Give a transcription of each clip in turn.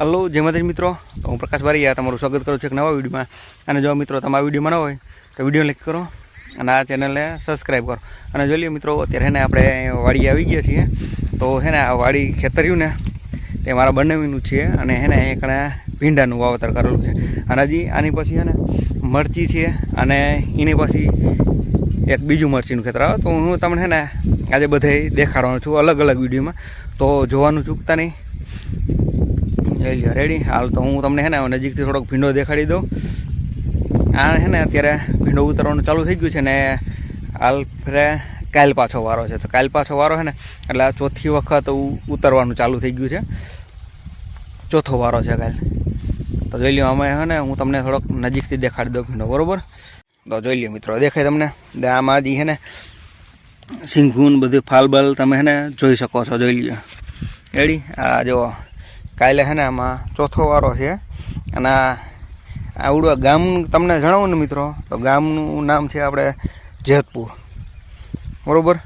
Hello જય માતાજી મિત્રો, તો હું પ્રકાશ બારીયા તમારું સ્વાગત કરું છું એક નવા વિડીયોમાં. અને જો મિત્રો તમે આ વિડીયોમાં ન હોય તો વિડીયો લાઈક કરો અને આ ચેનલને સબસ્ક્રાઈબ કરો. અને જોઈ લો મિત્રો, અત્યારે હે ને આપણે વાડી આવી ગયા છીએ. તો હે ને આ વાડી ખેતર રહ્યું ને તે મારા બંનેનું છે. અને હે ને એક ભીંડાનું વાવતર કરેલું છે. અને હજી આની પછી હે ને મરચી છે અને એની પછી એક બીજું મરચીનું ખેતર આવે. તો હું તમને હે ને આજે બધે દેખાડવાનો છું અલગ અલગ વિડીયોમાં, તો જોવાનું ચૂકતા નહીં. રેડી હાલ તો હું તમને હે ને નજીકથી થોડોક ભીંડો દેખાડી દઉં. આ હે ને અત્યારે ભીંડો ઉતરવાનું ચાલુ થઈ ગયું છે ને હાલ ફરે કાલ પાછો વારો છે. તો કાલ પાછો વારો છે ને એટલે આ ચોથી વખત ઉતરવાનું ચાલુ થઈ ગયું છે, ચોથો વારો છે કાલ. તો જોઈ લ્યો અમે હે ને હું તમને થોડોક નજીકથી દેખાડી દઉં ભીંડો, બરાબર? તો જોઈ લ્યો મિત્રો, દેખાય તમને આમાં હજી હે ને સિંગુન બધું ફાલબલ તમે હે ને જોઈ શકો છો. જોઈ લ્યો રેડી. આ જો કાલે હે ને આમાં ચોથો વારો છે. અને આવડું ગામ તમને જણાવું ને મિત્રો, તો ગામનું નામ છે આપણે જેતપુર, બરાબર?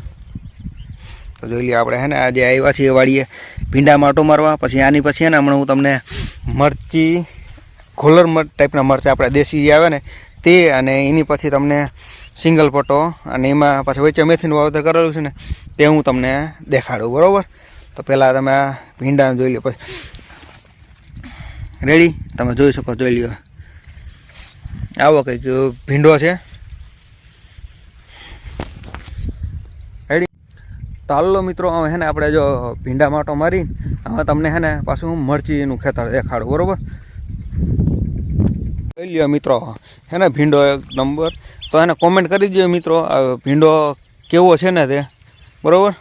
તો જોઈ લઈએ આપણે હે ને આજે આવ્યા છીએ વાડીએ ભીંડા માટો મારવા. પછી આની પછી હે ને હમણાં હું તમને મરચી ખોલર ટાઈપના મરચાં આપણે દેશી જે આવે ને તે, અને એની પછી તમને સિંગલ પટ્ટો અને એમાં પાછું વચ્ચે મેથીનું વાવતર કરેલું છે ને તે હું તમને દેખાડું, બરાબર? તો પહેલાં તમે આ ભીંડાને જોઈ લો, પછી રેડી તમે જોઈ શકો. જોઈ લ્યો આવો કંઈક ભીંડો છે. રેડી. તો હાલો મિત્રો, હવે હે ને આપણે જો ભીંડા માટો મારી હવે તમને હે ને પાછું હું મરચીનું ખેતર દેખાડું, બરાબર? જોઈ લ્યો મિત્રો, હે ને ભીંડો એક નંબર. તો એને કોમેન્ટ કરી દો મિત્રો આ ભીંડો કેવો છે ને તે, બરાબર?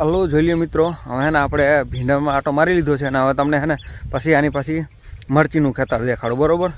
હલો જોઈ લ્યો મિત્રો, હવે હે ને આપણે ભીંડામાં આટો મારી લીધો છે અને હવે તમને હે ને પછી આની પછી મરચીનું ખેતર દેખાડું, બરાબર?